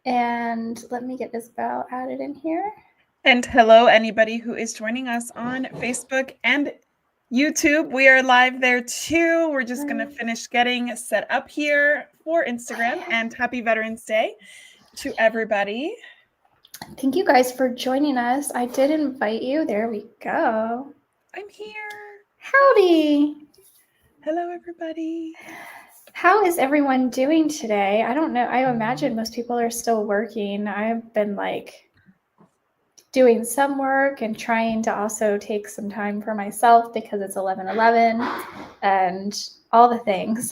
And let me get Isabel added in here. And hello, anybody who is joining us on Facebook and YouTube. We are live there too. We're just going to finish getting set up here for Instagram. And happy Veterans Day to everybody. Thank you guys for joining us. I did invite you. There we go. I'm here. Howdy. Hello, everybody. How is everyone doing today? I don't know. I imagine most people are still working. I've been doing some work and trying to also take some time for myself because it's 11/11 and all the things.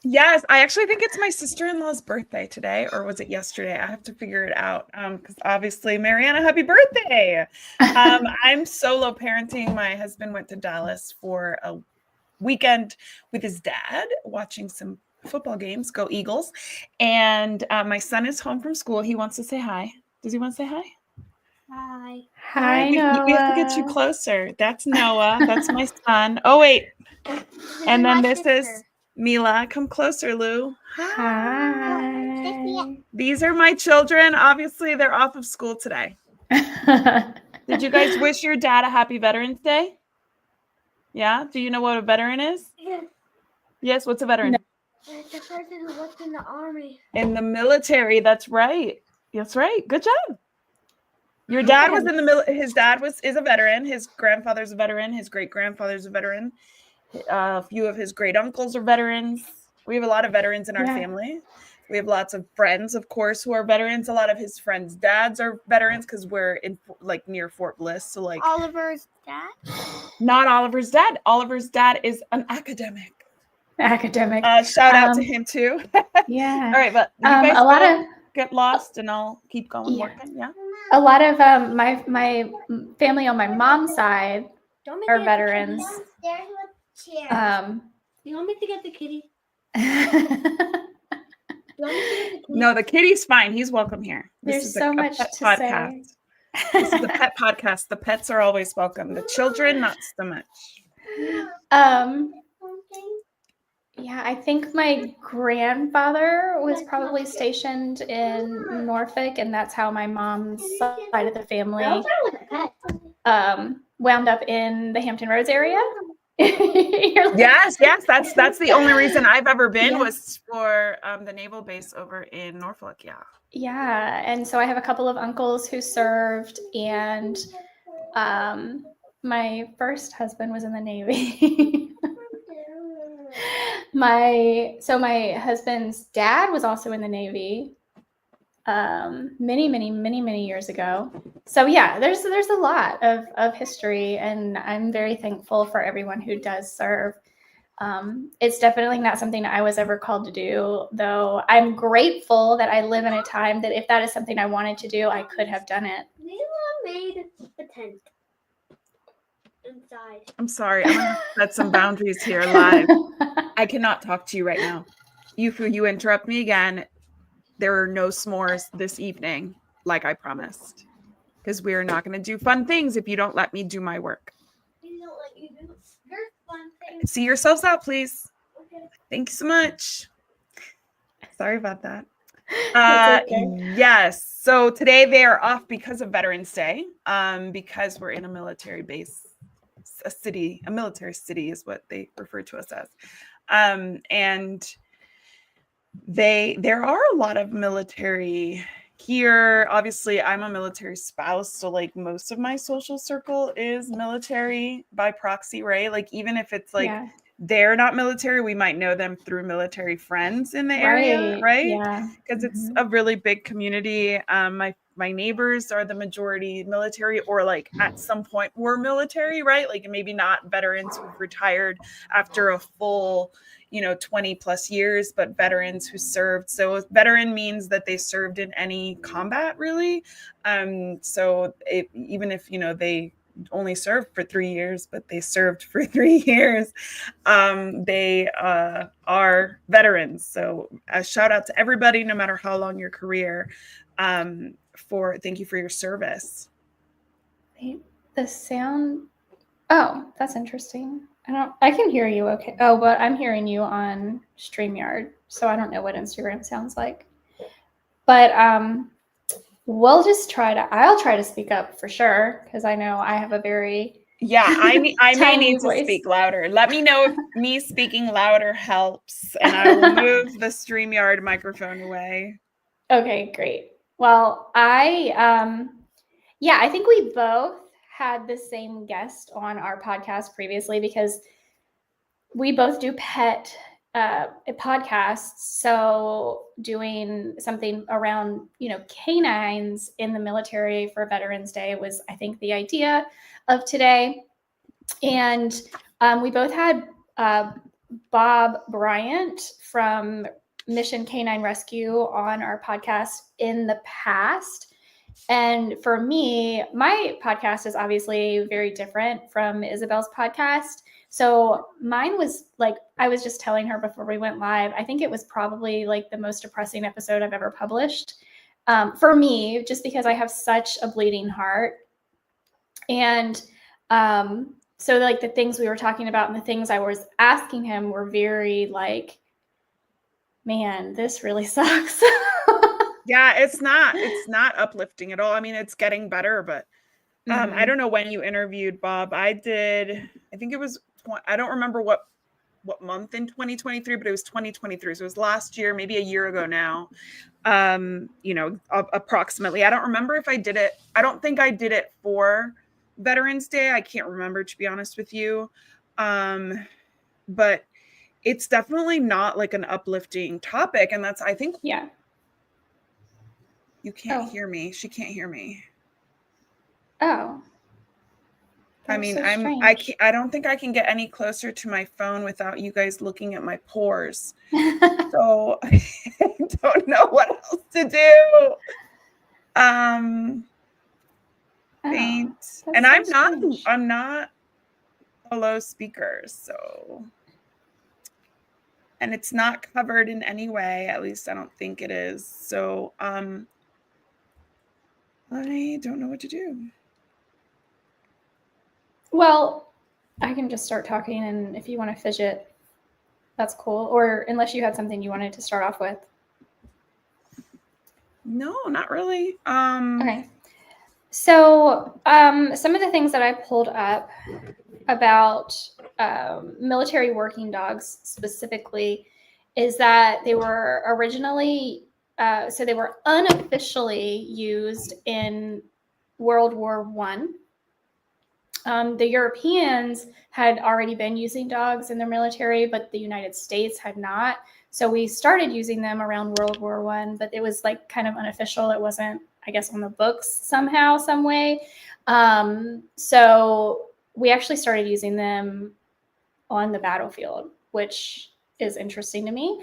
Yes, I actually think it's my sister-in-law's birthday today, or was it yesterday? I have to figure it out because obviously, Mariana, happy birthday. I'm solo parenting. My husband went to Dallas for a weekend with his dad, watching some football games, go Eagles. And my son is home from school. He wants to say hi. Does he want to say hi? Hi. Hi, Noah. We have to get you closer. That's Noah. That's my son. Oh, wait. And then this is Mila. Come closer, Lou. Hi. These are my children. Obviously, they're off of school today. Did you guys wish your dad a happy Veterans Day? Yeah? Do you know what a veteran is? Yes. Yes, what's a veteran? No. The person who worked in the army. In the military, that's right. That's right. Good job. Your dad was in the his dad is a veteran. His grandfather's a veteran. His great-grandfather's a veteran. A few of his great uncles are veterans. We have a lot of veterans in our family. We have lots of friends, of course, who are veterans. A lot of his friends' dads are veterans because we're in near Fort Bliss. So Oliver's dad? Not Oliver's dad. Oliver's dad is an academic. Shout out to him too. Yeah. All right, but you guys a lot of get lost, and I'll keep going working. Yeah. A lot of my family on my mom's side are veterans. You want me to get the kitty? No, the kitty's fine. He's welcome here. There's so much to podcast. Say. This is the pet podcast. The pets are always welcome. The children, not so much. Yeah, I think my grandfather was probably stationed in Norfolk, and that's how my mom's side of the family wound up in the Hampton Roads area. Yes, that's the only reason I've ever been was for the naval base over in Norfolk. Yeah, and so I have a couple of uncles who served, and my first husband was in the Navy. My husband's dad was also in the Navy many years ago. So yeah, there's a lot of history, and I'm very thankful for everyone who does serve. It's definitely not something I was ever called to do, though I'm grateful that I live in a time that if that is something I wanted to do, I could have done it. Mila made a tent inside. I'm sorry, I'm gonna set some boundaries here live. I cannot talk to you right now. If you interrupt me again, there are no s'mores this evening, like I promised. Because we are not going to do fun things if you don't let me do my work. We don't let you do your fun things. See yourselves out, please. Okay. Thank you so much. Sorry about that. Okay. Yes. So today they are off because of Veterans Day, because we're in a military base, a military city is what they refer to us as. And there are a lot of military here. Obviously, I'm a military spouse, so most of my social circle is military by proxy, right? Even if it's they're not military, we might know them through military friends in the area, right? Yeah. Because it's a really big community. My neighbors are the majority military, or at some point were military, right? Maybe not veterans who've retired after a full 20 plus years, but veterans who served. So veteran means that they served in any combat, really. So even if they only served for 3 years, but they served for 3 years, they are veterans. So a shout out to everybody, no matter how long your career. Thank you for your service. The sound. Oh, that's interesting. I can hear you okay. Oh, but I'm hearing you on StreamYard, so I don't know what Instagram sounds like. But I'll try to speak up for sure, because I know I have a very I may tiny need to voice. speak louder. Let me know if me speaking louder helps, and I will move the StreamYard microphone away. Okay, great. Well, I think we both had the same guest on our podcast previously, because we both do pet podcasts. So doing something around, canines in the military for Veterans Day was, I think, the idea of today. And we both had Bob Bryant from Mission Canine Rescue on our podcast in the past. And for me, my podcast is obviously very different from Isabel's podcast. So mine was like, I was just telling her before we went live, I think it was probably like the most depressing episode I've ever published, for me, just because I have such a bleeding heart. And so like the things we were talking about and the things I was asking him were very like, man, this really sucks. Yeah, it's not uplifting at all. I mean, it's getting better, but I don't know when you interviewed Bob. I think it was, I don't remember what month in 2023, but it was 2023. So it was last year, maybe a year ago now. Approximately. I don't remember if I did it. I don't think I did it for Veterans Day. I can't remember, to be honest with you. But it's definitely not like an uplifting topic. And that's, I think. Yeah. You can't hear me. She can't hear me. Oh. I mean, so I don't think I can get any closer to my phone without you guys looking at my pores. So I don't know what else to do. Faint. And I'm not a low speaker, so, and it's not covered in any way, at least I don't think it is. So I don't know what to do. Well, I can just start talking, and if you want to fidget, that's cool. Or unless you had something you wanted to start off with. No, not really. Okay. So some of the things that I pulled up about military working dogs specifically is that they were originally, so they were unofficially used in World War One. The Europeans had already been using dogs in their military, but the United States had not. So we started using them around World War One, but it was like kind of unofficial. It wasn't, I guess, on the books somehow, some way. So we actually started using them on the battlefield, which is interesting to me.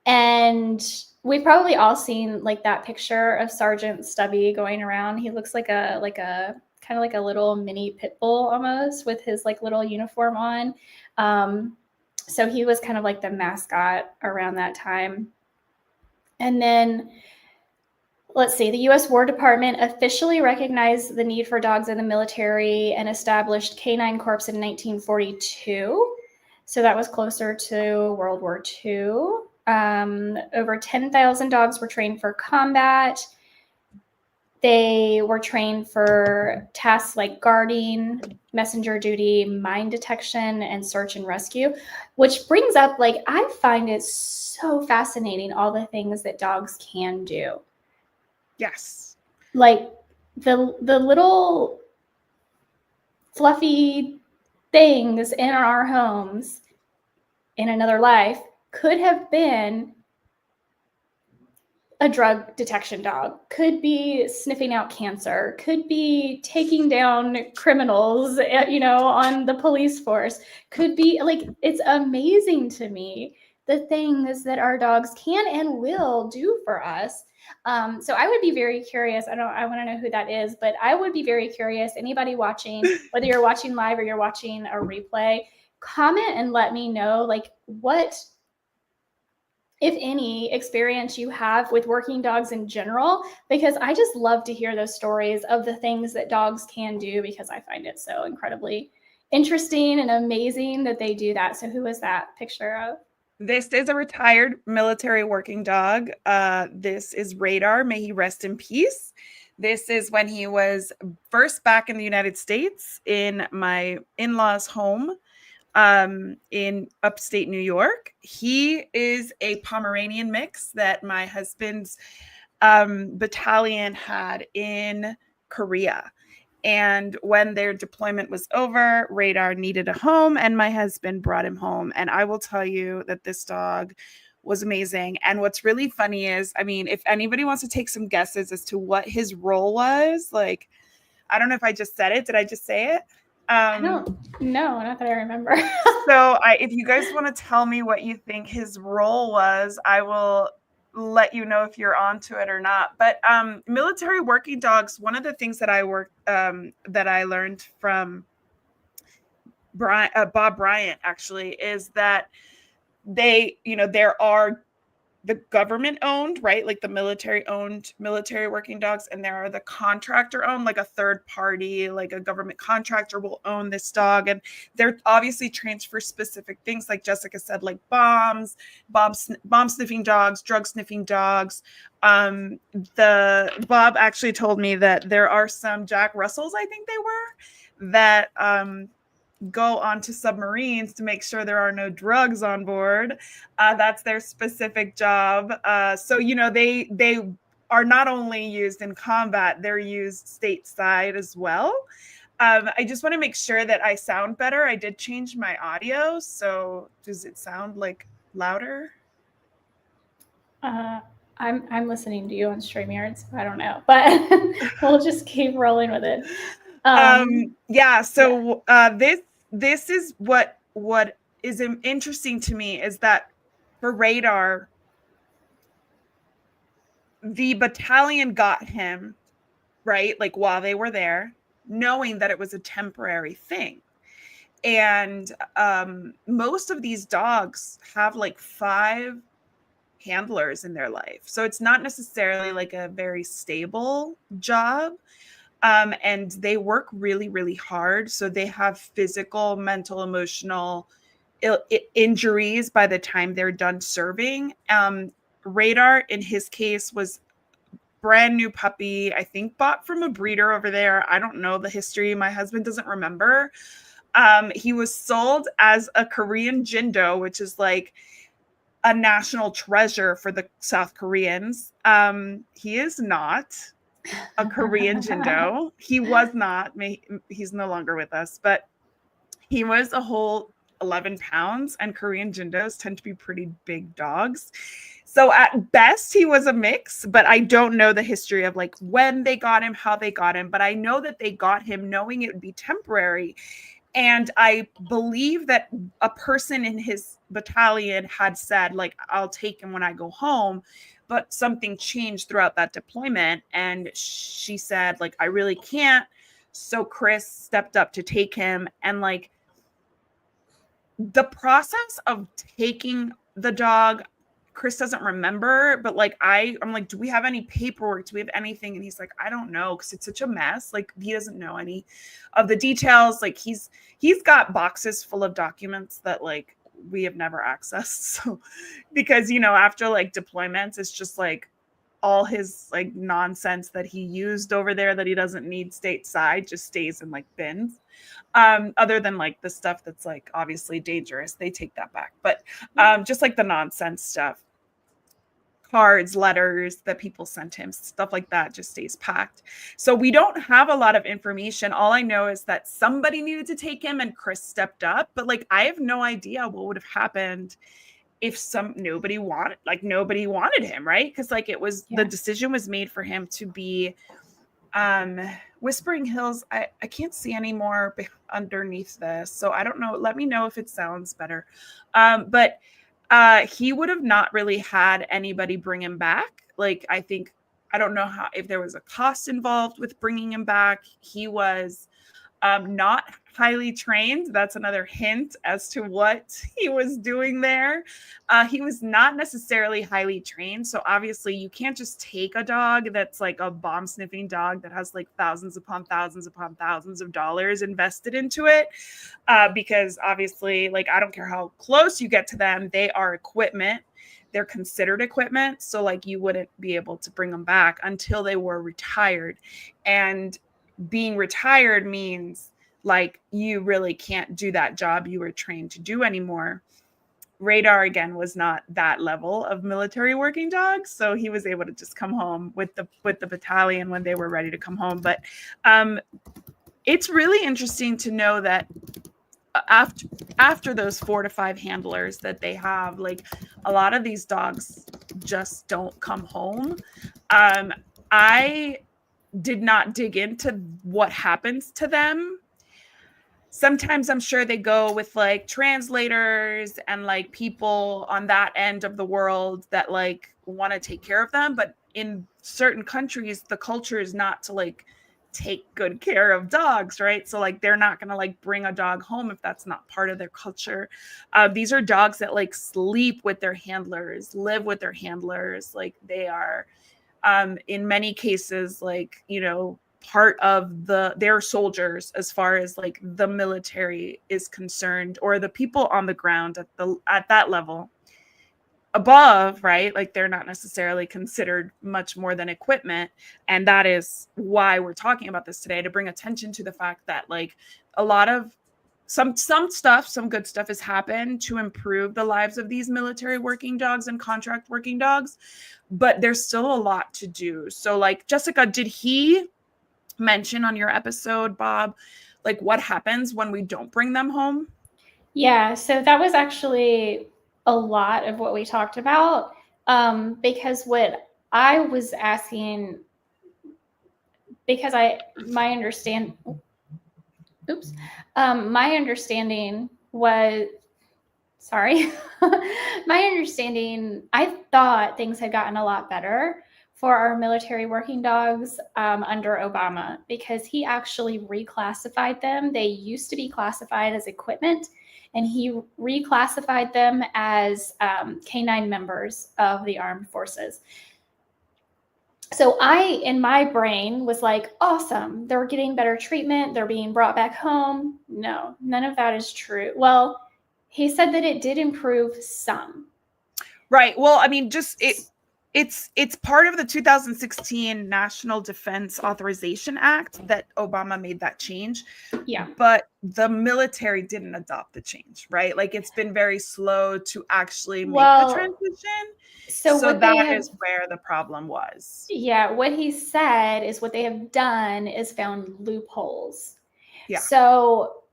And we've probably all seen like that picture of Sergeant Stubby going around. He looks like a kind of like a little mini pit bull almost, with his like little uniform on. So he was kind of like the mascot around that time. And then let's see, the U.S. War Department officially recognized the need for dogs in the military and established Canine Corps in 1942. So that was closer to World War II. Over 10,000 dogs were trained for combat. They were trained for tasks like guarding, messenger duty, mine detection, and search and rescue, which brings up, like, I find it so fascinating, all the things that dogs can do. Yes. Like the little fluffy things in our homes in another life could have been a drug detection dog, could be sniffing out cancer, could be taking down criminals, on the police force, could be like, it's amazing to me the things that our dogs can and will do for us. So I would be very curious. I want to know who that is, but I would be very curious. Anybody watching, whether you're watching live or you're watching a replay, comment and let me know, like, what, if any, experience you have with working dogs in general, because I just love to hear those stories of the things that dogs can do, because I find it so incredibly interesting and amazing that they do that. So who is that picture of? This is a retired military working dog. This is Radar. May he rest in peace. This is when he was first back in the United States in my in-laws' home in upstate New York. He is a Pomeranian mix that my husband's battalion had in Korea. And when their deployment was over, Radar needed a home, and my husband brought him home. And I will tell you that this dog was amazing. And what's really funny is, I mean, if anybody wants to take some guesses as to what his role was, like, I don't know if I just said it. Did I just say it? I don't know, not that I remember. So if you guys want to tell me what you think his role was, I will let you know if you're onto it or not. But military working dogs, one of the things that I learned from Bob Bryant actually is that there are the government owned, right? Like the military owned military working dogs. And there are the contractor owned, like a third party, like a government contractor will own this dog. And they're obviously trained for specific things. Like Jessica said, like bomb sniffing dogs, drug sniffing dogs. The Bob actually told me that there are some Jack Russells, I think they were, that go onto submarines to make sure there are no drugs on board. That's their specific job. So they are not only used in combat, they're used stateside as well. I just want to make sure that I sound better. I did change my audio, so does it sound like louder? I'm listening to you on StreamYard, so I don't know, but we'll just keep rolling with it. This is what is interesting to me is that for Radar, the battalion got him, right? Like while they were there, knowing that it was a temporary thing. And most of these dogs have like 5 handlers in their life. So it's not necessarily like a very stable job. And they work really, really hard. So they have physical, mental, emotional injuries by the time they're done serving. Radar, in his case, was brand new puppy, I think bought from a breeder over there. I don't know the history. My husband doesn't remember. He was sold as a Korean Jindo, which is like a national treasure for the South Koreans. He is not a Korean Jindo. He was not. He's no longer with us, but he was a whole 11 pounds, and Korean Jindos tend to be pretty big dogs. So at best, he was a mix, but I don't know the history of like when they got him, how they got him, but I know that they got him knowing it would be temporary. And I believe that a person in his battalion had said, like, I'll take him when I go home. But something changed throughout that deployment. And she said, like, I really can't. So Chris stepped up to take him. And like the process of taking the dog, Chris doesn't remember, but like I'm like, do we have any paperwork? Do we have anything? And he's like, I don't know, because it's such a mess. Like he doesn't know any of the details. Like he's got boxes full of documents that like we have never accessed. So because after like deployments, it's just like all his like nonsense that he used over there that he doesn't need stateside just stays in like bins. Other than like the stuff that's like obviously dangerous, they take that back. But just like the nonsense stuff, cards, letters that people sent him, stuff like that just stays packed. So we don't have a lot of information. All I know is that somebody needed to take him and Chris stepped up. But like I have no idea what would have happened if nobody wanted him, right? Because like the decision was made for him to be Whispering Hills. I can't see anymore underneath this, so I don't know. Let me know if it sounds better. But he would have not really had anybody bring him back. Like I don't know if there was a cost involved with bringing him back. He was not highly trained. That's another hint as to what he was doing there. He was not necessarily highly trained. So obviously you can't just take a dog that's like a bomb sniffing dog that has like thousands upon thousands upon thousands of dollars invested into it. Because obviously, like, I don't care how close you get to them, they are equipment. They're considered equipment. So like you wouldn't be able to bring them back until they were retired. And being retired means like you really can't do that job you were trained to do anymore. Radar, again, was not that level of military working dogs, so he was able to just come home with the battalion when they were ready to come home. But it's really interesting to know that after those 4 to 5 handlers that they have, like, a lot of these dogs just don't come home. I did not dig into what happens to them. Sometimes I'm sure they go with like translators and like people on that end of the world that like want to take care of them. But in certain countries, the culture is not to like take good care of dogs, right? So like they're not going to like bring a dog home if that's not part of their culture. These are dogs that like sleep with their handlers, live with their handlers. Like they are in many cases, like, you know, part of their soldiers as far as like the military is concerned, or the people on the ground at that level above, right? Like they're not necessarily considered much more than equipment. And that is why we're talking about this today, to bring attention to the fact that like a lot of some good stuff has happened to improve the lives of these military working dogs and contract working dogs, but there's still a lot to do. So like, Jessica, did he mention on your episode, Bob, like what happens when we don't bring them home? Yeah, so that was actually a lot of what we talked about, because what I was asking, because my understanding was, sorry, my understanding, I thought things had gotten a lot better for our military working dogs under Obama, because he actually reclassified them. They used to be classified as equipment, and he reclassified them as canine members of the armed forces. So I, in my brain, was like, awesome, they're getting better treatment, they're being brought back home. No, none of that is true. Well, he said that it did improve some. Right. Well, I mean, just it's part of the 2016 National Defense Authorization Act that Obama made that change. Yeah. But the military didn't adopt the change, right? Like it's been very slow to actually make the transition. So that is where the problem was. Yeah, what he said is what they have done is found loopholes. Yeah. So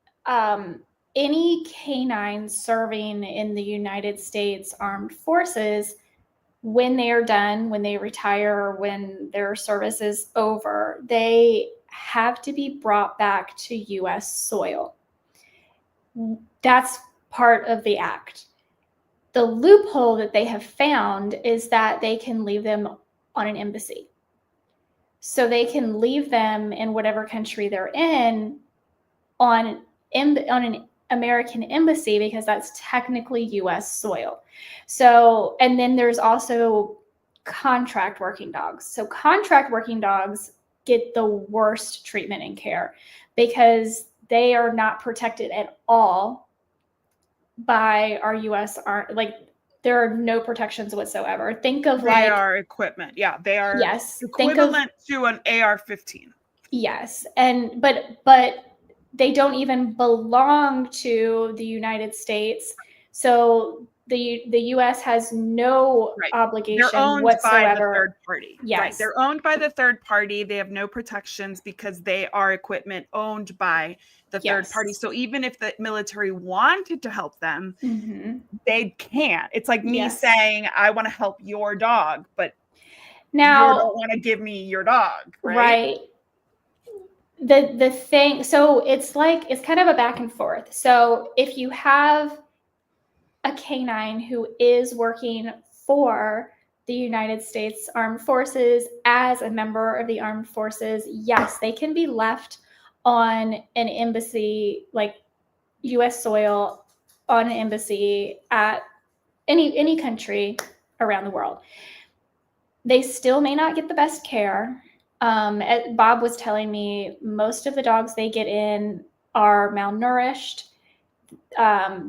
any canine serving in the United States Armed Forces, when they are done, when they retire, or when their service is over, they have to be brought back to U.S. soil. That's part of the act. The loophole that they have found is that they can leave them on an embassy. So they can leave them in whatever country they're in on an American embassy, because that's technically U.S. soil. So, and then there's also contract working dogs. So contract working dogs get the worst treatment and care because they are not protected at all by our U.S. like there are no protections whatsoever. Think of they are equipment. Yeah, they are equivalent to an AR-15. Yes, and but they don't even belong to the United States. So the U.S. has no obligation They're owned whatsoever. by the third party. Yes. Right. They're owned by the third party. They have no protections because they are equipment owned by the third party. So even if the military wanted to help them, they can't. It's like me saying, I want to help your dog, but now you don't want to give me your dog. Right. The thing, so it's kind of a back and forth. So if you have a canine who is working for the United States Armed Forces as a member of the armed forces, yes, they can be left on an embassy, like US soil, on an embassy at any country around the world. They still may not get the best care. Bob was telling me most of the dogs they get in are malnourished.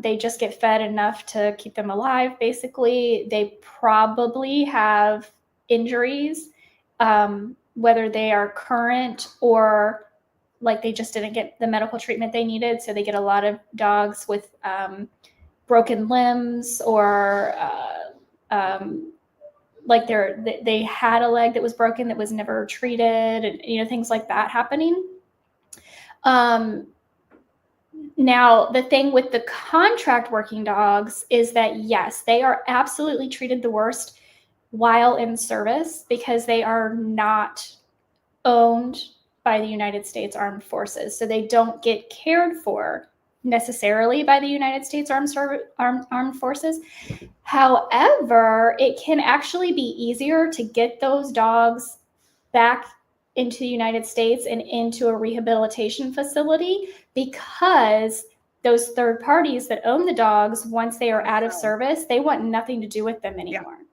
They just get fed enough to keep them alive, basically. They probably have injuries, whether they are current or like they just didn't get the medical treatment they needed. So they get a lot of dogs with broken limbs or like they had a leg that was broken that was never treated, and things like that happening. Now, the thing with the contract working dogs is that, yes, they are absolutely treated the worst while in service because they are not owned by the United States Armed Forces. So they don't get cared for necessarily by the United States Armed Forces. However, it can actually be easier to get those dogs back into the United States and into a rehabilitation facility because those third parties that own the dogs, once they are out of service, they want nothing to do with them anymore. Yeah.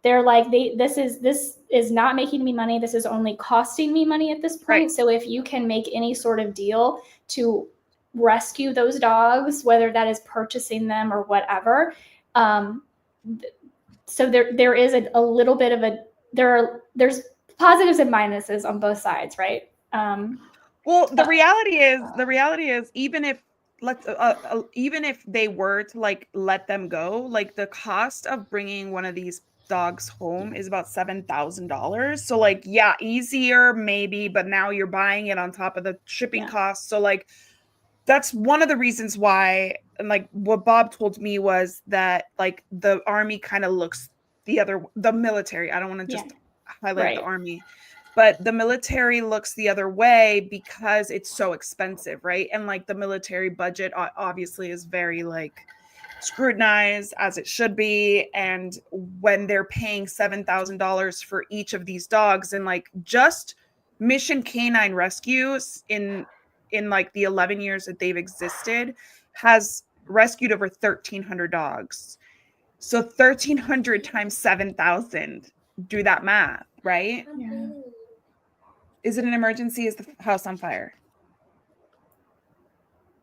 They're like, this is not making me money. This is only costing me money at this point. Right. So if you can make any sort of deal to rescue those dogs, whether that is purchasing them or whatever, so there is a little bit of there's positives and minuses on both sides, right? Well, the reality is, even if even if they were to like let them go, like the cost of bringing one of these dogs home is about $7,000. So like, yeah, easier maybe, but now you're buying it on top of the shipping costs. So like, that's one of the reasons why, and like what Bob told me was that like the Army kind of looks the military. I don't want to just highlight the Army, but the military looks the other way because it's so expensive, right? And like the military budget obviously is very like scrutinized, as it should be. And when they're paying $7,000 for each of these dogs, and like just Mission Canine Rescues in like the 11 years that they've existed has rescued over 1,300 dogs. So 1,300 times 7,000, do that math, right? Yeah. Is it an emergency? Is the house on fire?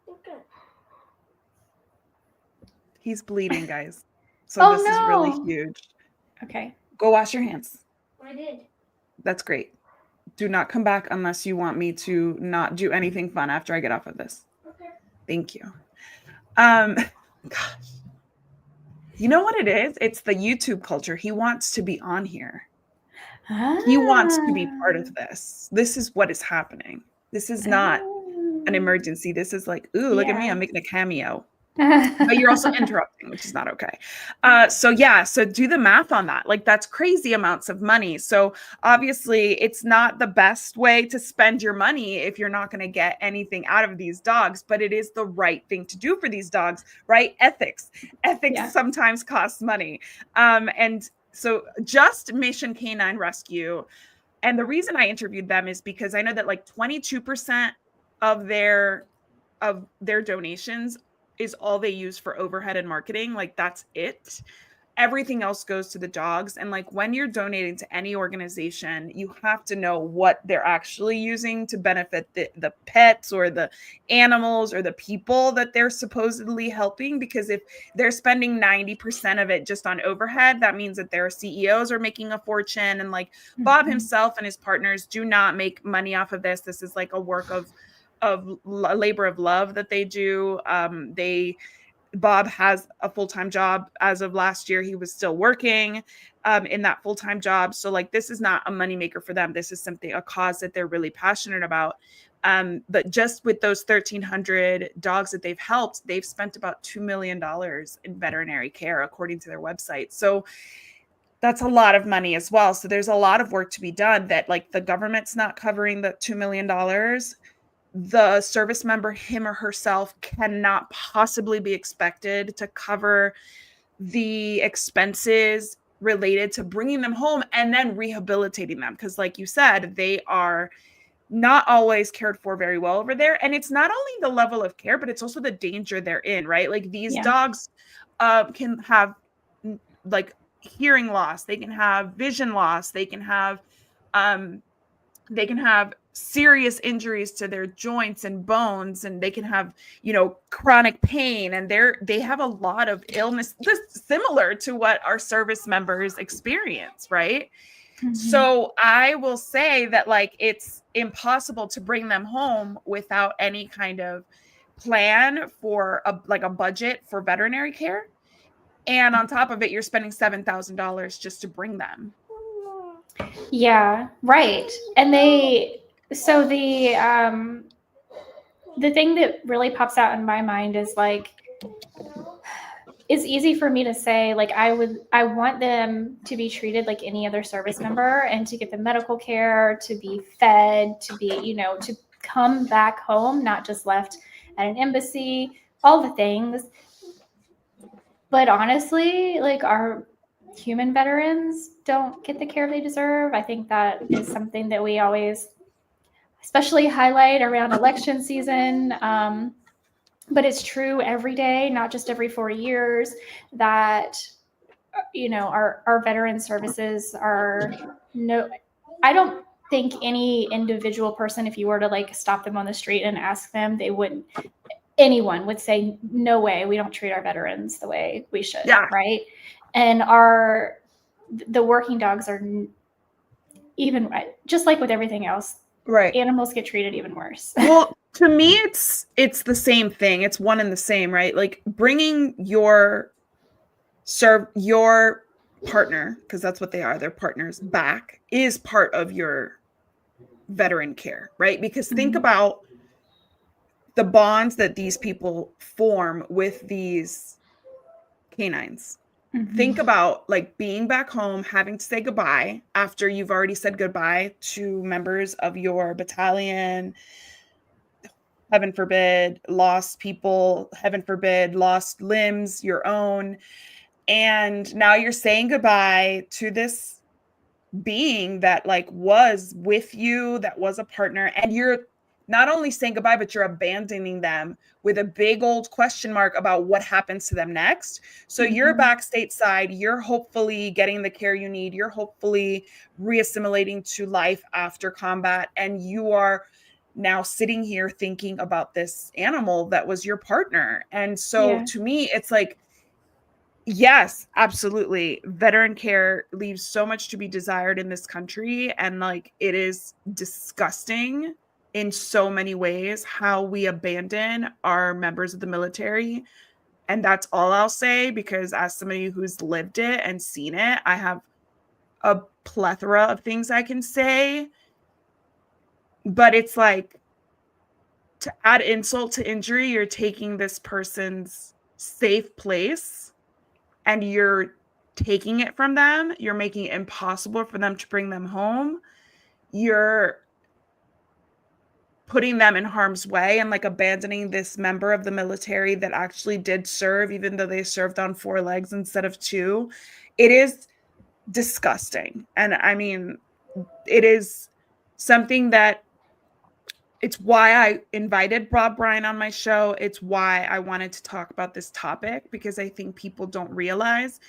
Okay. He's bleeding, guys. So this is really huge. Okay. Go wash your hands. I did. That's great. Do not come back unless you want me to not do anything fun after I get off of this. Okay. Thank you. Gosh. You know what it is? It's the YouTube culture. He wants to be on here. He wants to be part of this. This is what is happening. This is not an emergency. This is like, ooh, look at me. I'm making a cameo. But you're also interrupting, which is not okay. So do the math on that. Like, that's crazy amounts of money. So obviously it's not the best way to spend your money if you're not going to get anything out of these dogs, but it is the right thing to do for these dogs, right? Ethics sometimes costs money. And so just Mission Canine Rescue. And the reason I interviewed them is because I know that like 22% of their donations is all they use for overhead and marketing. Like, that's it. Everything else goes to the dogs. And like, when you're donating to any organization, you have to know what they're actually using to benefit the pets or the animals or the people that they're supposedly helping. Because if they're spending 90% of it just on overhead, that means that their CEOs are making a fortune. And like Bob himself and his partners do not make money off of this. This is like a work of labor of love that they do. Bob has a full-time job. As of last year, he was still working in that full-time job. So like, this is not a moneymaker for them. This is a cause that they're really passionate about. But just with those 1,300 dogs that they've helped, they've spent about $2 million in veterinary care, according to their website. So that's a lot of money as well. So there's a lot of work to be done that like the government's not covering the $2 million. The service member, him or herself, cannot possibly be expected to cover the expenses related to bringing them home and then rehabilitating them. Because like you said, they are not always cared for very well over there. And it's not only the level of care, but it's also the danger they're in, right? Like these dogs can have like hearing loss, they can have vision loss, they can have serious injuries to their joints and bones, and they can have, you know, chronic pain, and they have a lot of illness similar to what our service members experience, right? So I will say that like it's impossible to bring them home without any kind of plan for a budget for veterinary care. And on top of it, you're spending $7,000 just to bring them. Yeah, right. And so the thing that really pops out in my mind is like, it's easy for me to say, like, I want them to be treated like any other service member and to get the medical care, to be fed, to be, you know, to come back home, not just left at an embassy, all the things. But honestly, like, our human veterans don't get the care they deserve. I think that is something that we always especially highlight around election season. But it's true every day, not just every 4 years, that, you know, our veteran services are I don't think any individual person, if you were to like stop them on the street and ask them, anyone would say, no way, we don't treat our veterans the way we should. Yeah. Right. And the working dogs are even, just like with everything else, right, animals get treated even worse. Well, to me, it's the same thing. It's one and the same, right? Like bringing your partner, because that's what they are, they're partners, back is part of your veteran care, right? Because think about the bonds that these people form with these canines. Think about like being back home, having to say goodbye after you've already said goodbye to members of your battalion, heaven forbid, lost people, heaven forbid, lost limbs, your own. And now you're saying goodbye to this being that like was with you, that was a partner, and you're not only saying goodbye, but you're abandoning them with a big old question mark about what happens to them next. So you're back stateside, you're hopefully getting the care you need, you're hopefully reassimilating to life after combat, and you are now sitting here thinking about this animal that was your partner. And so to me, it's like, yes, absolutely. Veteran care leaves so much to be desired in this country. And like, it is disgusting in so many ways how we abandon our members of the military. And that's all I'll say, because as somebody who's lived it and seen it, I have a plethora of things I can say. But it's like, to add insult to injury, you're taking this person's safe place and you're taking it from them. You're making it impossible for them to bring them home. You're putting them in harm's way and like abandoning this member of the military that actually did serve, even though they served on 4 legs instead of 2. It is disgusting. And I mean, it is something that, it's why I invited Rob Bryan on my show. It's why I wanted to talk about this topic, because I think people don't realize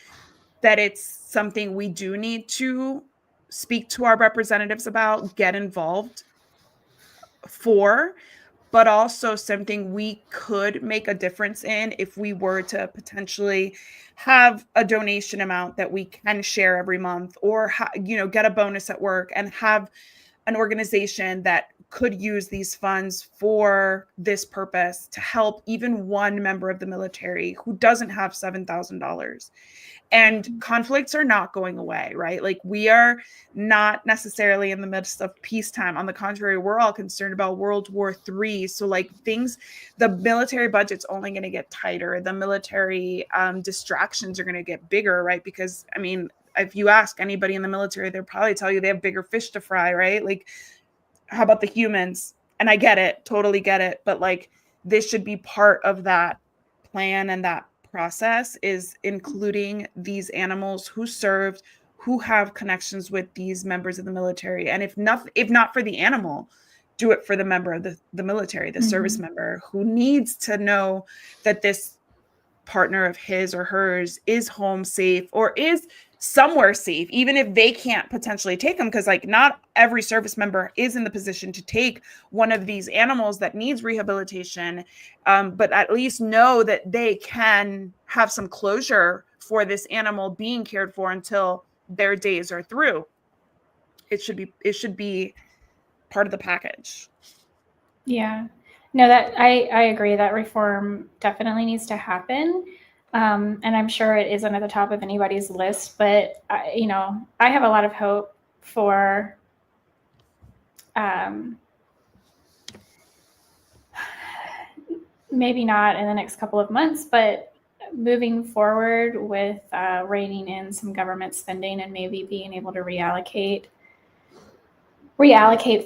that it's something we do need to speak to our representatives about, get involved for, but also something we could make a difference in if we were to potentially have a donation amount that we can share every month, or get a bonus at work and have an organization that could use these funds for this purpose to help even one member of the military who doesn't have $7,000. And conflicts are not going away, right? Like, we are not necessarily in the midst of peacetime. On the contrary, we're all concerned about World War III. So like the military budget's only going to get tighter. The military distractions are going to get bigger, right? Because I mean, if you ask anybody in the military, they'll probably tell you they have bigger fish to fry, right? Like, how about the humans? And I get it, totally get it. But like, this should be part of that plan, and that process is including these animals who served, who have connections with these members of the military. And if not for the animal, do it for the member of the military, the service member who needs to know that this partner of his or hers is home safe or is somewhere safe, even if they can't potentially take them, because like not every service member is in the position to take one of these animals that needs rehabilitation, but at least know that they can have some closure for this animal being cared for until their days are through. It should be part of the package. Yeah, no, that I agree that reform definitely needs to happen. And I'm sure it isn't at the top of anybody's list, but I have a lot of hope for maybe not in the next couple of months, but moving forward with reining in some government spending and maybe being able to reallocate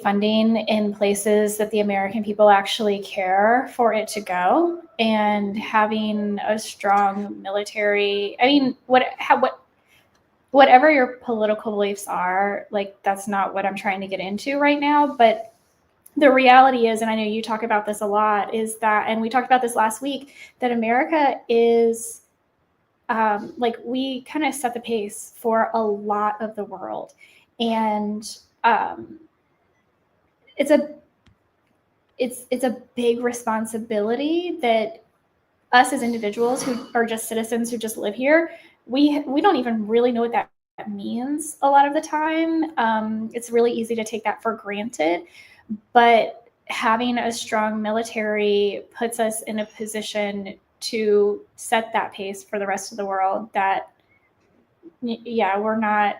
funding in places that the American people actually care for it to go, and having a strong military. I mean, whatever your political beliefs are, like that's not what I'm trying to get into right now, but the reality is, and I know you talk about this a lot, is that, and we talked about this last week, that America is like we kind of set the pace for a lot of the world. And it's a big responsibility that us as individuals who are just citizens who just live here, we don't even really know what that means a lot of the time. It's really easy to take that for granted, but having a strong military puts us in a position to set that pace for the rest of the world that, yeah, we're not,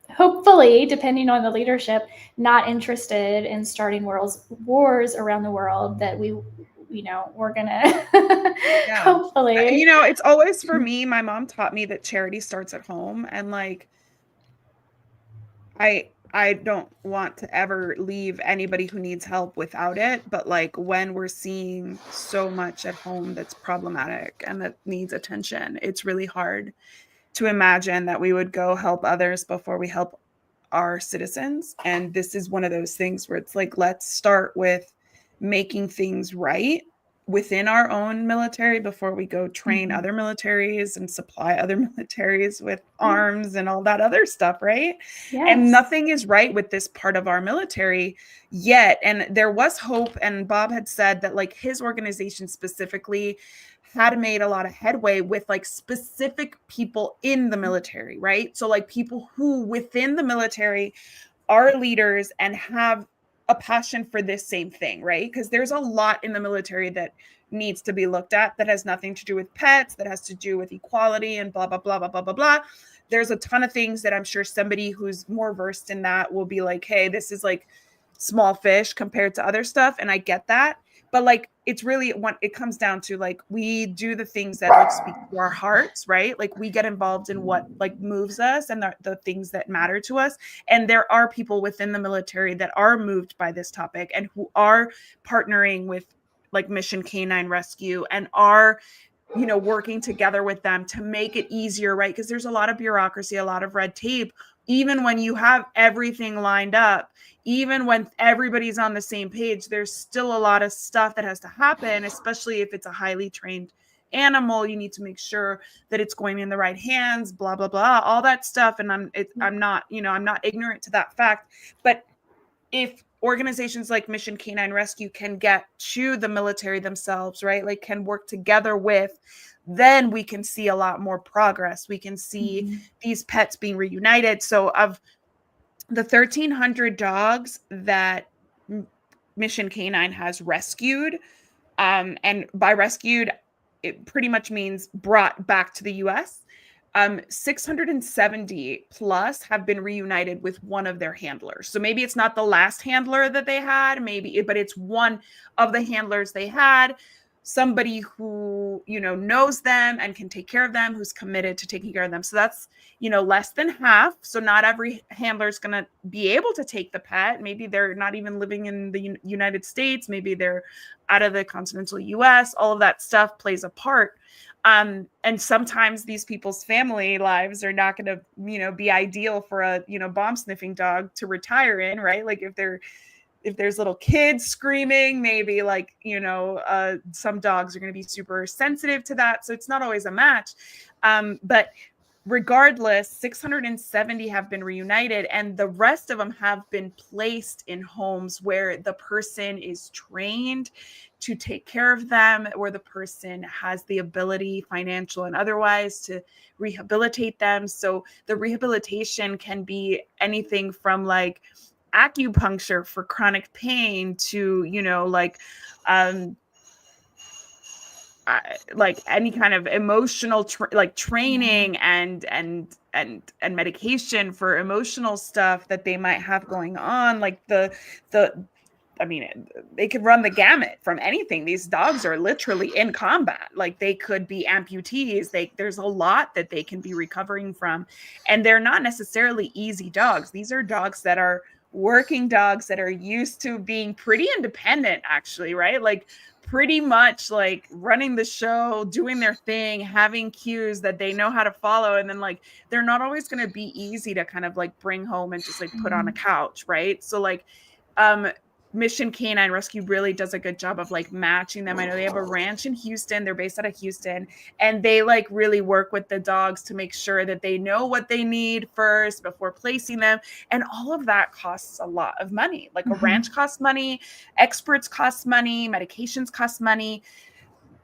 hopefully, depending on the leadership, not interested in starting wars around the world that we're gonna Yeah. hopefully. It's always, for me, my mom taught me that charity starts at home, and like I don't want to ever leave anybody who needs help without it, but like when we're seeing so much at home that's problematic and that needs attention, it's really hard to imagine that we would go help others before we help our citizens. And this is one of those things where it's like, let's start with making things right within our own military before we go train other militaries and supply other militaries with arms and all that other stuff, right? Yes. And nothing is right with this part of our military yet. And there was hope, and Bob had said that like his organization specifically had made a lot of headway with like specific people in the military, right? So like people who within the military are leaders and have a passion for this same thing, right? Because there's a lot in the military that needs to be looked at that has nothing to do with pets, that has to do with equality and blah, blah, blah, blah, blah, blah, blah. There's a ton of things that I'm sure somebody who's more versed in that will be like, hey, this is like small fish compared to other stuff. And I get that. But like, it's really what it comes down to, like, we do the things that like speak to our hearts, right? Like we get involved in what like moves us and the things that matter to us. And there are people within the military that are moved by this topic and who are partnering with like Mission Canine Rescue and are, working together with them to make it easier, right? Because there's a lot of bureaucracy, a lot of red tape, even when you have everything lined up. Even when everybody's on the same page, there's still a lot of stuff that has to happen, especially if it's a highly trained animal. You need to make sure that it's going in the right hands, blah, blah, blah, all that stuff. And I'm not ignorant to that fact. But if organizations like Mission Canine Rescue can get to the military themselves, right, like can work together with, then we can see a lot more progress. We can see these pets being reunited. So of the 1,300 dogs that Mission Canine has rescued, and by rescued, it pretty much means brought back to the U.S., 670 plus have been reunited with one of their handlers. So maybe it's not the last handler that they had, but it's one of the handlers they had, somebody who, knows them and can take care of them, who's committed to taking care of them. So that's, less than half. So not every handler is going to be able to take the pet. Maybe they're not even living in the United States. Maybe they're out of the continental US. All of that stuff plays a part. And sometimes these people's family lives are not going to, be ideal for a, bomb sniffing dog to retire in, right? Like if they're if there's little kids screaming, maybe like, some dogs are going to be super sensitive to that. So it's not always a match. But regardless, 670 have been reunited, and the rest of them have been placed in homes where the person is trained to take care of them, where the person has the ability, financial and otherwise, to rehabilitate them. So the rehabilitation can be anything from like acupuncture for chronic pain to, like any kind of emotional training and medication for emotional stuff that they might have going on. Like I mean, they could run the gamut from anything. These dogs are literally in combat. Like they could be amputees. There's a lot that they can be recovering from, and they're not necessarily easy dogs. These are dogs that are working dogs that are used to being pretty independent, actually, right? Like pretty much like running the show, doing their thing, having cues that they know how to follow. And then like, they're not always going to be easy to kind of like bring home and just like put on a couch. Right. So like, Mission Canine Rescue really does a good job of like matching them. I know they have a ranch in Houston. They're based out of Houston, and they like really work with the dogs to make sure that they know what they need first before placing them. And all of that costs a lot of money. Like a ranch costs money, experts cost money, medications cost money,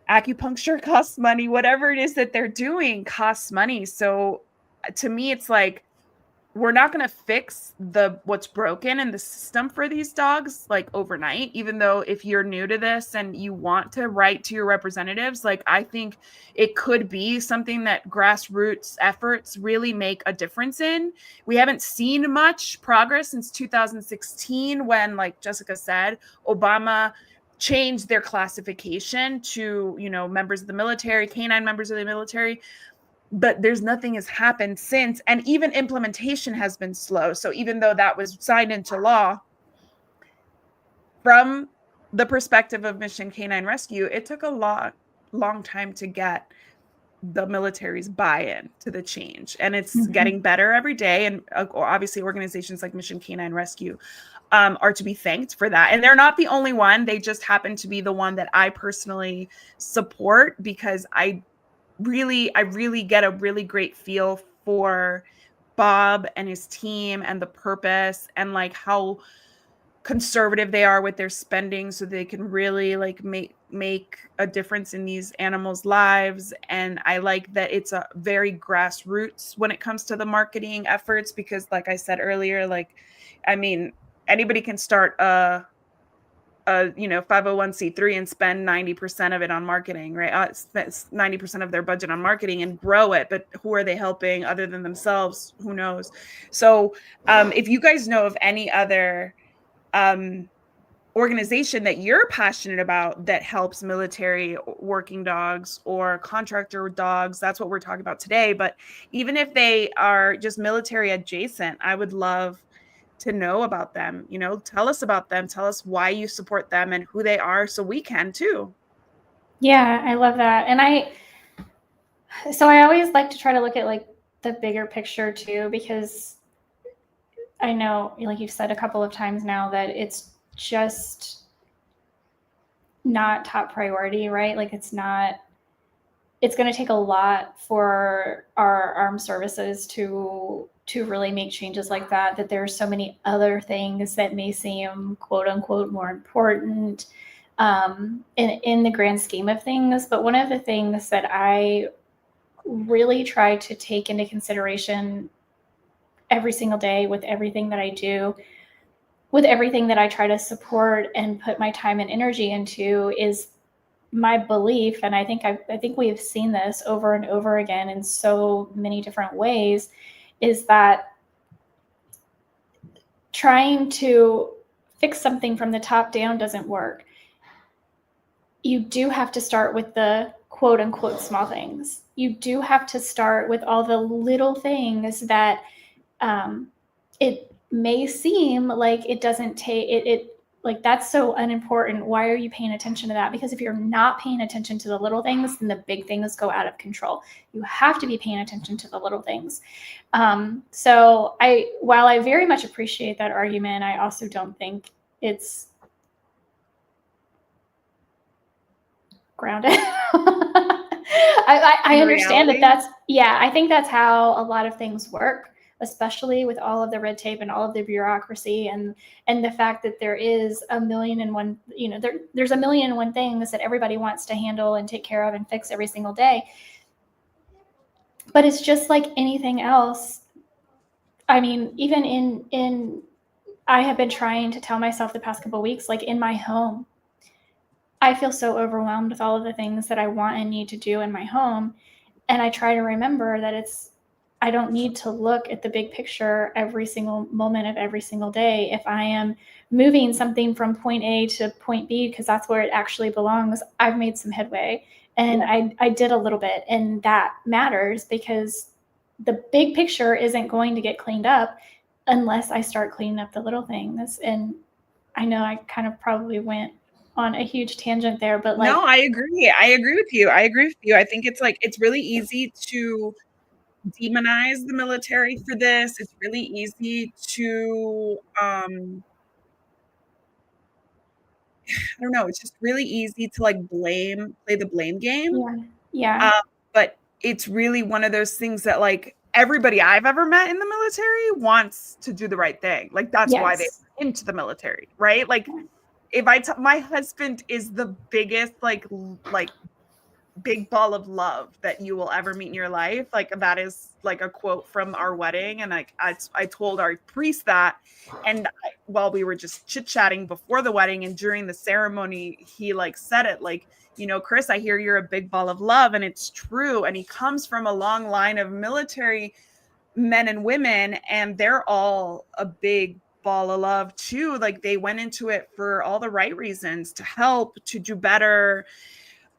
acupuncture costs money, whatever it is that they're doing costs money. So to me, it's like, we're not going to fix what's broken in the system for these dogs like overnight, even though if you're new to this and you want to write to your representatives, like I think it could be something that grassroots efforts really make a difference in. We haven't seen much progress since 2016 when, like Jessica said, Obama changed their classification to, members of the military, canine members of the military. But nothing has happened since. And even implementation has been slow. So even though that was signed into law, from the perspective of Mission Canine Rescue, it took a long time to get the military's buy-in to the change. And it's getting better every day. And obviously organizations like Mission Canine Rescue are to be thanked for that. And they're not the only one. They just happen to be the one that I personally support, because I really get a really great feel for Bob and his team and the purpose and like how conservative they are with their spending so they can really like make a difference in these animals' lives. And I like that it's a very grassroots when it comes to the marketing efforts, because like I said earlier, like, I mean, anybody can start a 501c3 and spend 90% of it on marketing, right? Spend 90% of their budget on marketing and grow it. But who are they helping other than themselves? Who knows? So if you guys know of any other organization that you're passionate about that helps military working dogs or contractor dogs, that's what we're talking about today. But even if they are just military adjacent, I would love to know about them. Tell us about them. Tell us why you support them and who they are, so we can too. Yeah, I love that. And I always like to try to look at like the bigger picture too, because I know, like you've said a couple of times now, that it's just not top priority, right? Like it's going to take a lot for our armed services to really make changes like that there are so many other things that may seem quote unquote more important in the grand scheme of things. But one of the things that I really try to take into consideration every single day with everything that I do, with everything that I try to support and put my time and energy into, is my belief, and I think we have seen this over and over again in so many different ways, is that trying to fix something from the top down doesn't work. You do have to start with the quote unquote small things. You do have to start with all the little things that it may seem like it doesn't take it like that's so unimportant. Why are you paying attention to that? Because if you're not paying attention to the little things, then the big things go out of control. You have to be paying attention to the little things. So while I very much appreciate that argument, I also don't think it's grounded. I understand reality. I think that's how a lot of things work, especially with all of the red tape and all of the bureaucracy and the fact that there is a million and one, there's a million and one things that everybody wants to handle and take care of and fix every single day. But it's just like anything else. I mean, even in I have been trying to tell myself the past couple of weeks, like in my home, I feel so overwhelmed with all of the things that I want and need to do in my home. And I try to remember that I don't need to look at the big picture every single moment of every single day. If I am moving something from point A to point B, because that's where it actually belongs, I've made some headway. And I did a little bit. And that matters because the big picture isn't going to get cleaned up unless I start cleaning up the little things. And I know I kind of probably went on a huge tangent there, but like, No, I agree. I agree with you. I think it's really easy to demonize the military for this. It's really easy to I don't know, it's just really easy to like play the blame game. yeah, But it's really one of those things that like everybody I've ever met in the military wants to do the right thing. Like that's why they yes, went into the military, right? Like if my husband is the biggest like big ball of love that you will ever meet in your life. Like that is like a quote from our wedding. And like I told our priest that, and while we were just chit-chatting before the wedding and during the ceremony, he like said it like, Chris, I hear you're a big ball of love, and it's true. And he comes from a long line of military men and women, and they're all a big ball of love too. Like they went into it for all the right reasons, to help, to do better,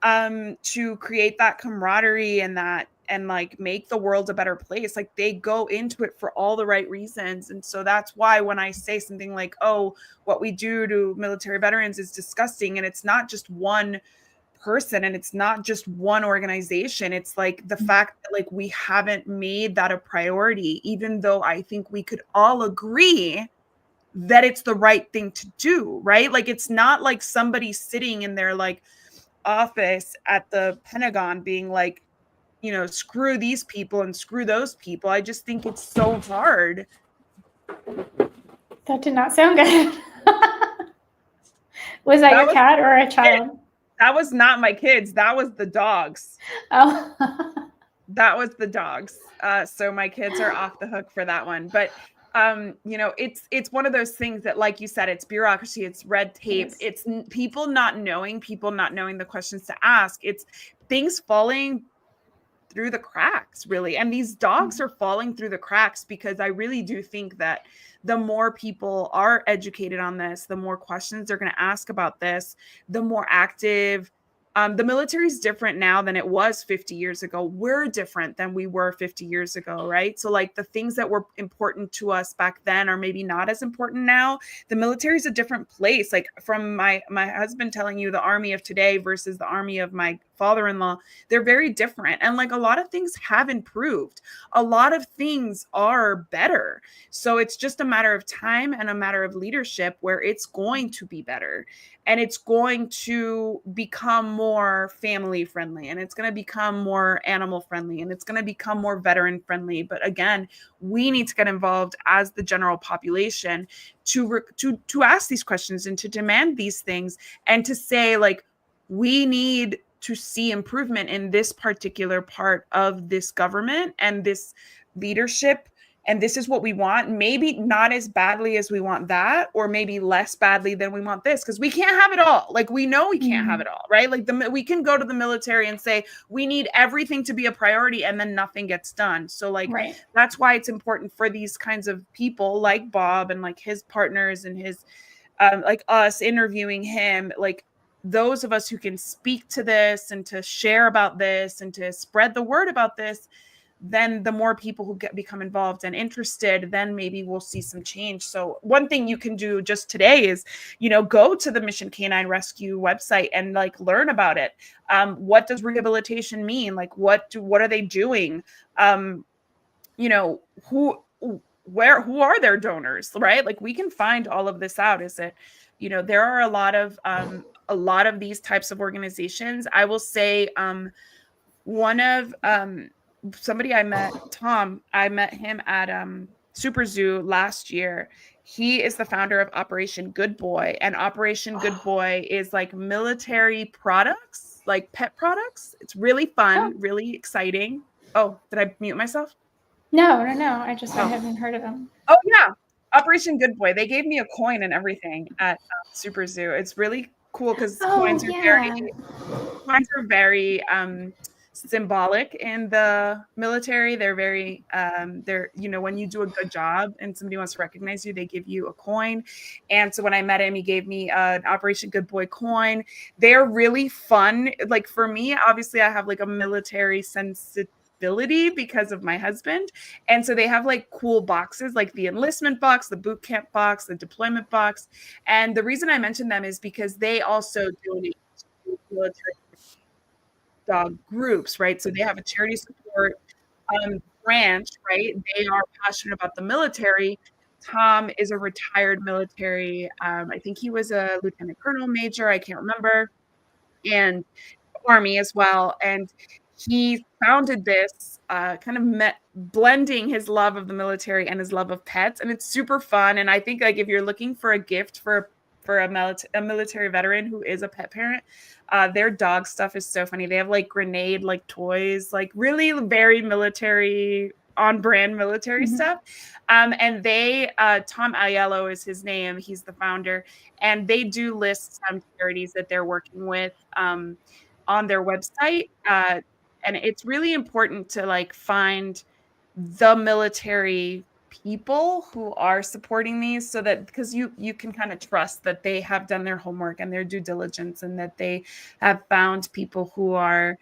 to create that camaraderie and like make the world a better place. Like they go into it for all the right reasons. And so that's why when I say something like, oh, what we do to military veterans is disgusting, and it's not just one person and it's not just one organization, it's like the fact that like we haven't made that a priority, even though I think we could all agree that it's the right thing to do, right? Like it's not like somebody sitting in their like office at the Pentagon being like, screw these people and screw those people. I just think it's so hard. that did not sound good. Was that your cat or a child? That was not my kids. That was the dogs. Oh, That was the dogs. So my kids are off the hook for that one. But it's one of those things that, like you said, it's bureaucracy, it's red tape, yes. it's people not knowing the questions to ask. It's things falling through the cracks, really. And these dogs are falling through the cracks because I really do think that the more people are educated on this, the more questions they're going to ask about this, the more active. The military is different now than it was 50 years ago. We're different than we were 50 years ago, right? So like the things that were important to us back then are maybe not as important now. The military is a different place. Like from my husband telling you the army of today versus the army of my father-in-law, they're very different. And like a lot of things have improved. A lot of things are better. So it's just a matter of time and a matter of leadership where it's going to be better. And it's going to become more family friendly, and it's going to become more animal friendly, and it's going to become more veteran friendly. But again, we need to get involved as the general population to ask these questions and to demand these things, and to say like, we need to see improvement in this particular part of this government and this leadership. And this is what we want. Maybe not as badly as we want that, or maybe less badly than we want this, because we can't have it all. Like we know we can't have it all, right? Like we can go to the military and say we need everything to be a priority, and then nothing gets done. So like that's why it's important for these kinds of people like Bob and like his partners and his like us interviewing him, like those of us who can speak to this and to share about this and to spread the word about this. Then the more people who become involved and interested, then maybe we'll see some change. So one thing you can do just today is, go to the Mission Canine Rescue website and like learn about it. What does rehabilitation mean? Like what are they doing? who are their donors, right? Like, we can find all of this out. Is it, there are a lot of these types of organizations. I will say, one of somebody I met, Tom, I met him at Super Zoo last year. He is the founder of Operation Good Boy, and Operation Good Boy is like military products, like pet products. It's really fun, really exciting. Oh, did I mute myself? No. I haven't heard of them. Oh yeah, Operation Good Boy. They gave me a coin and everything at Super Zoo. It's really cool because Oh yeah. coins are very symbolic in the military. They're very when you do a good job and somebody wants to recognize you, they give you a coin. And so when I met him, he gave me an Operation Good Boy coin. They're really fun. Like, for me, obviously I have like a military sensibility because of my husband. And so they have like cool boxes, like the enlistment box, the boot camp box, the deployment box. And the reason I mention them is because they also donate to military dog groups, right? So they have a charity support branch, right? They are passionate about the military. Tom is a retired military. I think he was a lieutenant colonel, major. I can't remember. And Army as well. And he founded this kind of blending his love of the military and his love of pets. And it's super fun. And I think, like, if you're looking for a gift for a military veteran who is a pet parent, their dog stuff is so funny. They have like grenade like toys, like really very military, on brand military stuff. And they Tom Aiello is his name. He's the founder, and they do list some charities that they're working with on their website. And it's really important to like find the military people who are supporting these, so that, because you can kind of trust that they have done their homework and their due diligence, and that they have found people who are,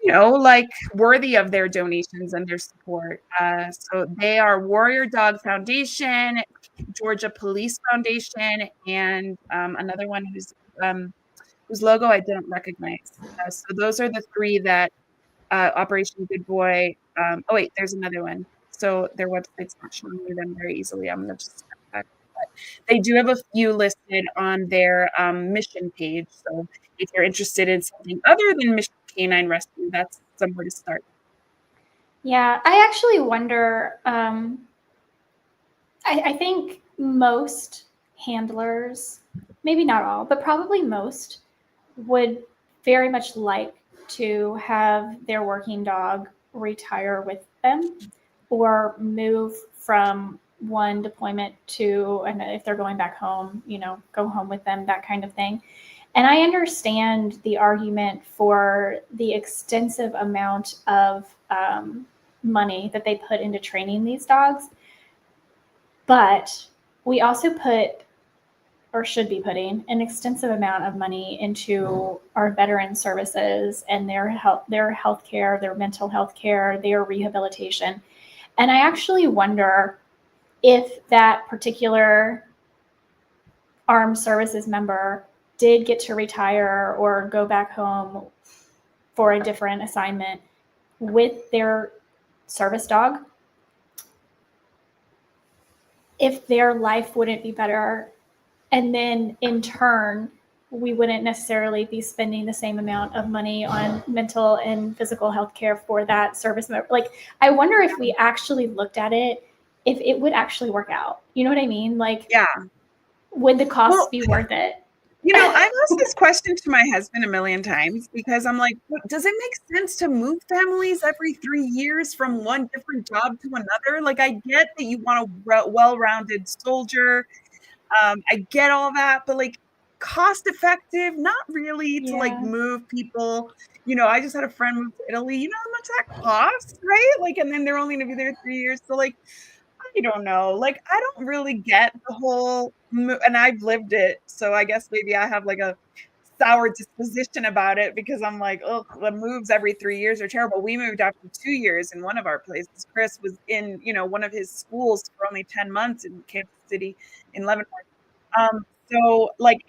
like, worthy of their donations and their support. So they are Warrior Dog Foundation, Georgia Police Foundation, and another one whose logo I don't recognize. So those are the three that Operation Good Boy. Oh wait, there's another one. So their website's not showing me them very easily. I'm gonna just step back. But they do have a few listed on their mission page. So if you're interested in something other than Mission Canine Rescue, that's somewhere to start. Yeah, I actually wonder. I think most handlers, maybe not all, but probably most, would very much like to have their working dog retire with them or move from one deployment to, and if they're going back home, go home with them, that kind of thing. And I understand the argument for the extensive amount of money that they put into training these dogs. But we also put, or should be putting, an extensive amount of money into our veteran services and their health care, their mental health care, their rehabilitation. And I actually wonder if that particular armed services member did get to retire or go back home for a different assignment with their service dog, if their life wouldn't be better. And then in turn, we wouldn't necessarily be spending the same amount of money on mental and physical health care for that service member. Like, I wonder if we actually looked at it, if it would actually work out. You know what I mean? Like, Yeah. Would the cost be worth it? I've asked this question to my husband a million times, because I'm like, does it make sense to move families every 3 years from one different job to another? Like, I get that you want a well-rounded soldier. I get all that, but like, cost effective, not really, to like move people. I just had a friend move to Italy. You know how much that costs, right? Like, and then they're only gonna be there 3 years. So like, I don't know. Like, I don't really get the whole and I've lived it. So I guess maybe I have like a sour disposition about it, because I'm like, oh, the moves every 3 years are terrible. We moved after 2 years in one of our places. Chris was in, one of his schools for only 10 months in Kansas City in Leavenworth. So like,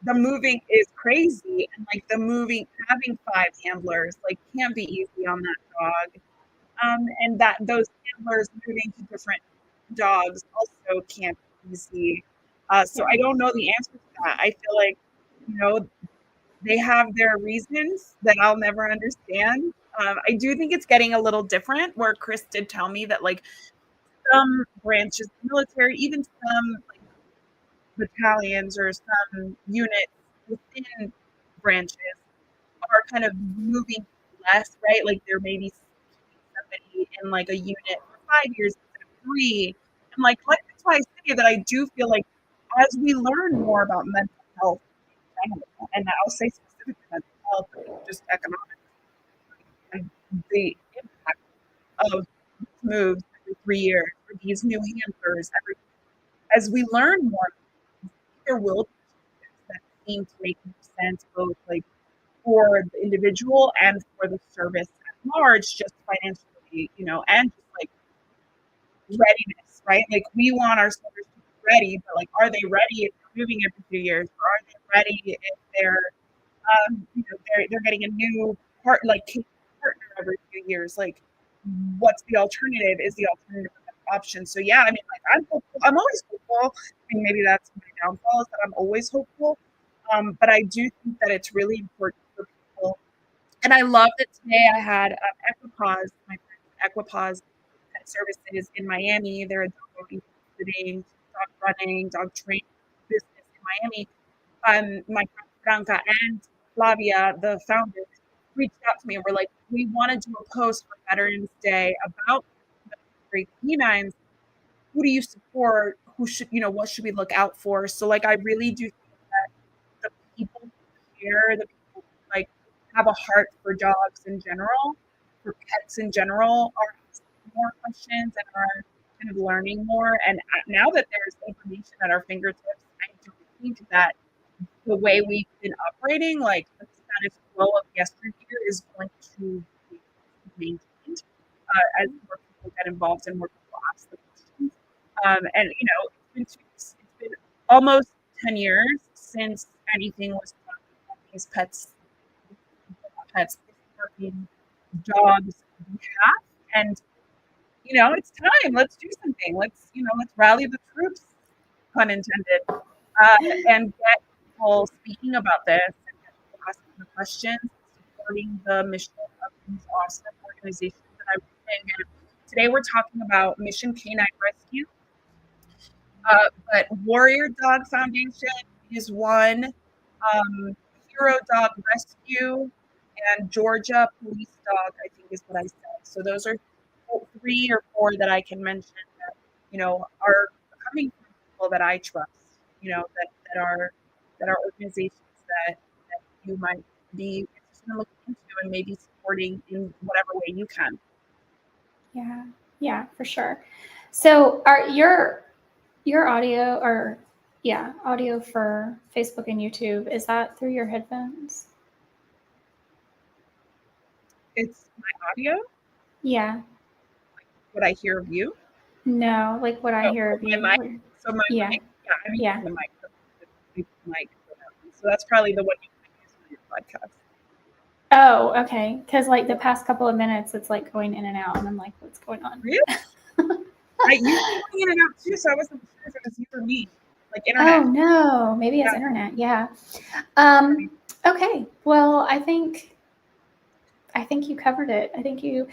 the moving is crazy, and like the moving, having 5 handlers, like, can't be easy on that dog. and that those handlers moving to different dogs also can't be easy. So I don't know the answer to that. I feel like, you know, they have their reasons that I'll never understand. I do think it's getting a little different, where Chris did tell me that like some branches of the military, even some like battalions or some units within branches are kind of moving less, right? Like there may be somebody in like a unit for 5 years instead of 3. And like that's why I say that I do feel like as we learn more about mental health in general, and I'll say specifically mental health, just economics, and the impact of moves every 3 years, or these new handlers, as we learn more, there will be changes that seem to make more sense, both like for the individual and for the service at large, just financially, and just like readiness, right? Like we want our soldiers to be ready, but like, are they ready if they're moving every few years, or are they ready if they're getting a new partner every few years? Like, what's the alternative? Is the alternative a better option? So yeah, I mean, like I'm hopeful. I'm always hopeful. I mean, maybe that's my downfall, is that I'm always hopeful. But I do think that it's really important for people. And I love that today I had Equipause, my friends at Equipause Pet Services in Miami. They're a dog owning, visiting, dog running, dog training business in Miami. My friend Franca and Flavia, the founders, reached out to me and were like, we want to do a post for Veterans Day about military canines. Who do you support? Who should, what should we look out for? So like, I really do think that the people who care, the people who like have a heart for dogs in general, for pets in general, are asking more questions and are kind of learning more. And now that there's information at our fingertips, I do think that the way we've been operating, like the status quo of yesteryear, is going to be maintained as more people get involved and more people ask the questions. And it's been almost 10 years since anything was done on these pets working dogs behalf. And it's time. Let's do something. Let's rally the troops, pun intended, and get people speaking about this and get people asking the questions, supporting the mission of these awesome organizations that I was saying. And today we're talking about Mission Canine Rescue, but Warrior Dog Foundation is one, Hero Dog Rescue, and Georgia Police Dog, I think is what I said. So those are 3 or 4 that I can mention that, are coming from people that I trust, that are organizations that you might be interested in looking into and maybe supporting in whatever way you can. Yeah, for sure. So are your audio, or audio for Facebook and YouTube, is that through your headphones? It's my audio. Yeah. What I hear of you? No, like what I hear of you. My mic. So my mic. Yeah, I'm using the mic. So that's probably the one you can use for your podcast. Oh, okay. Because like the past couple of minutes, it's like going in and out, and I'm like, what's going on? Really? You going in and out too, so I wasn't sure if it was you or me. Like internet. Oh no, maybe it's internet. Yeah. Okay. Well, I think you covered it. I think you.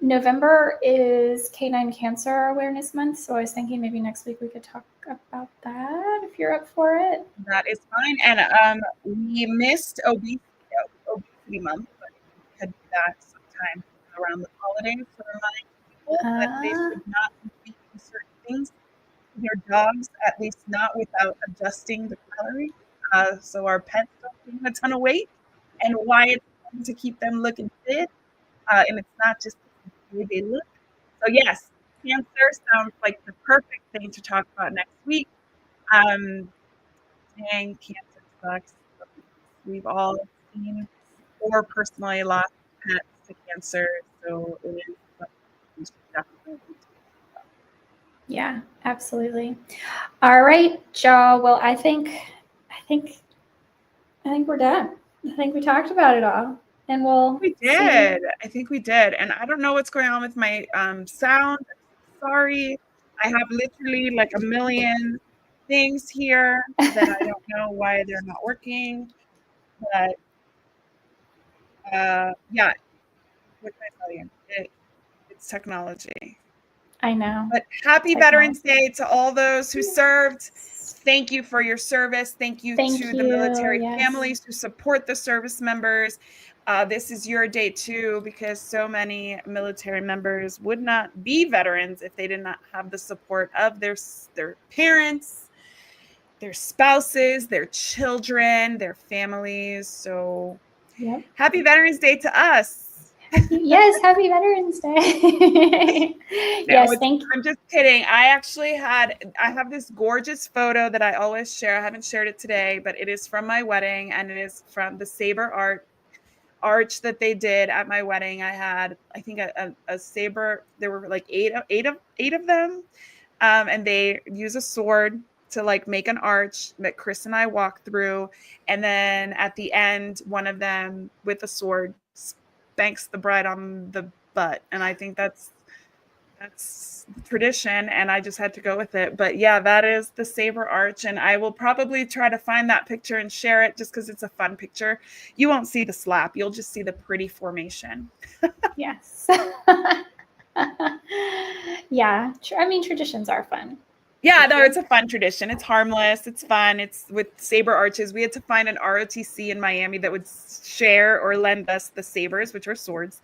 November is Canine Cancer Awareness Month, so I was thinking maybe next week we could talk about that if you're up for it. That is fine. And we missed obesity month, but we could do that sometime around the holidays to remind people that they should not be eating certain things with their dogs, at least not without adjusting the calories. So our pets don't gain a ton of weight, and why it's important to keep them looking fit. And it's not just the way they look. So yes, cancer sounds like the perfect thing to talk about next week. Dang, cancer sucks. We've all seen or personally lost pets to cancer, so it is something we should definitely talk about. Yeah, absolutely. All right, y'all. Well, I think we're done. I think we talked about it all. and we'll We see. did. I think we did. And I don't know what's going on with my sound. Sorry. I have literally like a million things here that I don't know why they're not working. But yeah, what can I tell you? It's technology. I know. But happy Technology. Veterans Day to all those who served. Thank you for your service. Thank you Thank to the you, military yes. families who support the service members. This is your day too, because so many military members would not be veterans if they did not have the support of their parents, their spouses, their children, their families. So Yep. happy Veterans Day to us. Yes, happy Veterans Day. Yes, thank you. I'm just kidding. I have this gorgeous photo that I always share. I haven't shared it today, but it is from my wedding, and it is from the saber arch that they did at my wedding. I had, I think, a saber. There were like eight of them, and they use a sword to like make an arch that Chris and I walked through, and then at the end, one of them with a sword spanks the bride on the butt, and I think that's tradition, and I just had to go with it. But yeah, that is the saber arch, and I will probably try to find that picture and share it just because it's a fun picture. You won't see the slap, you'll just see the pretty formation. Yes. Yeah, I mean, traditions are fun. Yeah, no, it's a fun tradition. It's harmless. It's fun. It's with saber arches. We had to find an ROTC in Miami that would share or lend us the sabers, which are swords.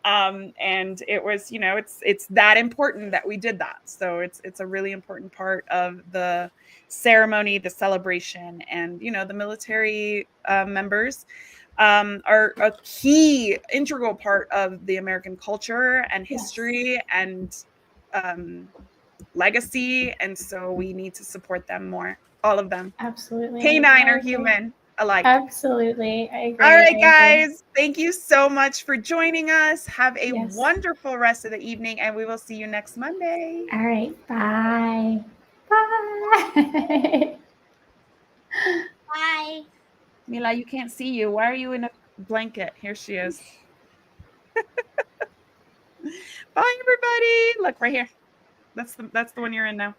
And it was, it's that important that we did that. So it's a really important part of the ceremony, the celebration, and the military members are a key, integral part of the American culture and history and legacy, and so we need to support them more, all of them. Absolutely. Canine or human alike. Absolutely, I agree. All right, guys, thank you so much for joining us. Have a Yes. wonderful rest of the evening, and we will see you next Monday. All right, bye. Bye. Bye. Mila, you can't see you. Why are you in a blanket? Here she is. Bye, everybody. Look right here. That's the one you're in now.